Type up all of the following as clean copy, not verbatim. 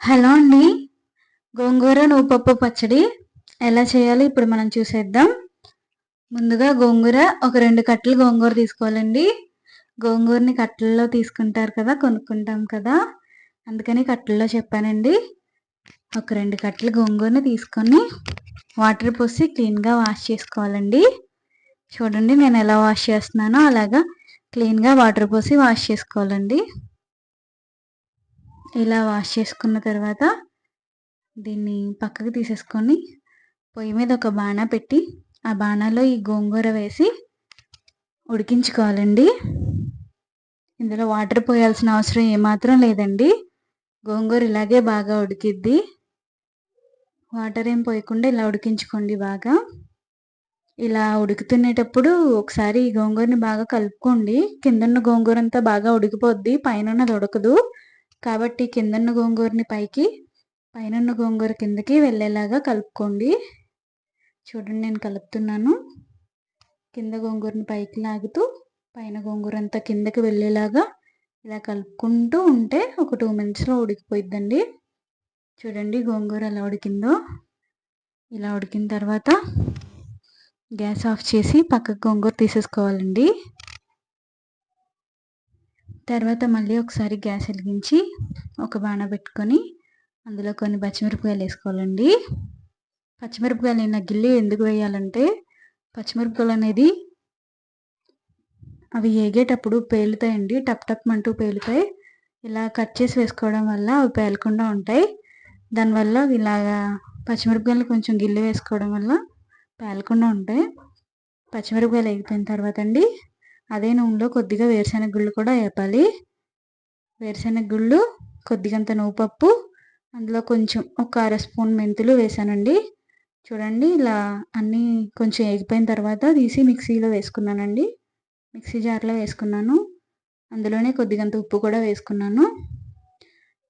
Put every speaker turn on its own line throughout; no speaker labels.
Hello అండి. గోంగూర నువ్వుపప్పు పచ్చడి ఎలా చేయాలో ఇప్పుడు మనం చూసేద్దాం. ముందుగా గోంగూర ఒక 2 కట్టలు గోంగూర తీసుకోవాలండి. గోంగూరని కట్టల్లో తీసుకుంటారు కదా, కొనుక్కుంటాం కదా, అందుకని కట్టల్లో చెప్పానండి. ఒక 2 కట్టలు గోంగూరని తీసుకొని వాటర్ పోసి క్లీన్గా వాష్ చేసుకోవాలండి. చూడండి నేను ఎలా వాష్ చేస్తున్నానో అలాగా క్లీన్గా వాటర్ పోసి వాష్ చేసుకోవాలండి. ఇలా వాష్ చేసుకున్న తర్వాత దీన్ని పక్కకు తీసేసుకొని పొయ్యి మీద ఒక బాణా పెట్టి ఆ బాణాలో ఈ గోంగూర వేసి ఉడికించుకోవాలండి. ఇందులో వాటర్ పోయాల్సిన అవసరం ఏమాత్రం లేదండి. గోంగూర ఇలాగే బాగా ఉడికిద్ది. వాటర్ ఏం పోయకుండా ఇలా ఉడికించుకోండి బాగా. ఇలా ఉడుకుతునేటప్పుడు ఒకసారి ఈ గోంగూరని బాగా కలుపుకోండి. కిందన్న గోంగూర అంతా బాగా ఉడికిపోద్ది, పైన ఉడకదు. కాబట్టి కిందన్న గోంగూరని పైకి, పైన గోంగూర కిందకి వెళ్ళేలాగా కలుపుకోండి. చూడండి నేను కలుపుతున్నాను. కింద గోంగూరని పైకి లాగుతూ పైన గోంగూర అంతా కిందకి వెళ్ళేలాగా ఇలా కలుపుకుంటూ ఉంటే ఒక 2 మినిట్స్లో ఉడికిపోయిద్దండి. చూడండి గోంగూర ఎలా ఉడికిందో. ఇలా ఉడికిన తర్వాత గ్యాస్ ఆఫ్ చేసి పక్కకు గోంగూర తీసేసుకోవాలండి. తర్వాత మళ్ళీ ఒకసారి గ్యాస్ వెలిగించి ఒక బాణ పెట్టుకొని అందులో కొన్ని పచ్చిమిరపకాయలు వేసుకోవాలండి. పచ్చిమిరపకాయలు గిల్లి ఎందుకు వేయాలంటే పచ్చిమిరపకాయలు అనేది అవి ఏగేటప్పుడు పేలుతాయండి, టప్ టప్ అంటూ పేలుతాయి. ఇలా కట్ చేసి వేసుకోవడం వల్ల అవి పేలకుండా ఉంటాయి. దానివల్ల ఇలాగా పచ్చిమిరపకాయలు కొంచెం గిల్లి వేసుకోవడం వల్ల పేలకుండా ఉంటాయి. పచ్చిమిరపకాయలు వేగిపోయిన తర్వాత అండి అదే నూనెలో కొద్దిగా వేరుశెనగ గుళ్ళు కూడా వేపాలి. వేరుశెనగ గుళ్ళు, కొద్దిగంత నువ్వుపప్పు, అందులో కొంచెం ఒక 1/2 స్పూన్ మెంతులు వేసానండి. చూడండి ఇలా అన్నీ కొంచెం వేగిపోయిన తర్వాత తీసి మిక్సీలో వేసుకున్నానండి. మిక్సీ జార్లో వేసుకున్నాను. అందులోనే కొద్దిగంత ఉప్పు కూడా వేసుకున్నాను.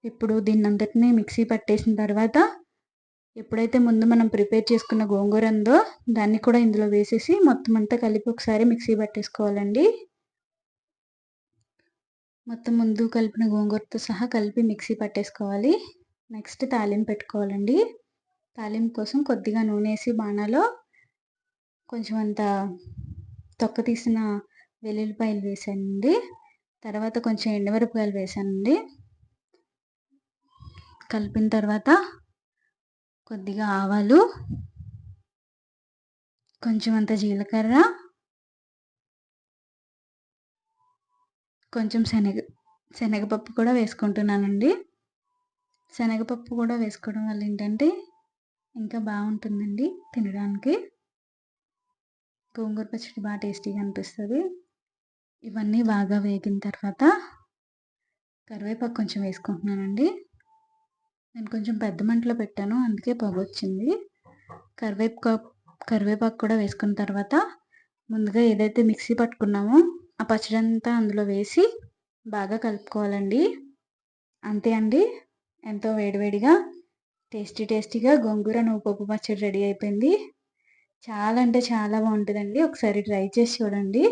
ఇప్పుడు దీన్నంతటినీ మిక్సీ పట్టేసిన తర్వాత ఎప్పుడైతే ముందు మనం ప్రిపేర్ చేసుకున్న గోంగూర ఉందో దాన్ని కూడా ఇందులో వేసేసి మొత్తం అంతా కలిపి ఒకసారి మిక్సీ పట్టేసుకోవాలండి. మొత్తం ముందు కలిపిన గోంగూరతో సహా కలిపి మిక్సీ పట్టేసుకోవాలి. నెక్స్ట్ తాలింపు పెట్టుకోవాలండి. తాలింపు కోసం కొద్దిగా నూనె వేసి బాణాలో కొంచెం అంత తొక్క తీసిన వెల్లుల్లిపాయలు వేసానండి. తర్వాత కొంచెం ఎండుమిరపకాయలు వేసానండి. కలిపిన తర్వాత కొద్దిగా ఆవాలు, కొంచెం అంత జీలకర్ర, కొంచెం శనగపప్పు కూడా వేసుకుంటున్నానండి. శనగపప్పు కూడా వేసుకోవడం వల్ల ఏంటంటే ఇంకా బాగుంటుందండి తినడానికి. గోంగూర పచ్చడి బాగా టేస్టీగా అనిపిస్తుంది. ఇవన్నీ బాగా వేగిన తర్వాత కరివేపాకు కొంచెం వేసుకుంటున్నానండి. నేను కొంచెం పెద్ద మంటలో పెట్టాను, అందుకే పొగ వచ్చింది. కరివేపాకు కూడా వేసుకున్న తర్వాత ముందుగా ఏదైతే మిక్సీ పట్టుకున్నామో ఆ పచ్చడి అంతా అందులో వేసి బాగా కలుపుకోవాలండి. అంతే అండి, ఎంతో వేడివేడిగా టేస్టీగా గోంగూర నువ్వుపప్పు పచ్చడి రెడీ అయిపోయింది. చాలా అంటే చాలా బాగుంటుందండి. ఒకసారి ట్రై చేసి చూడండి.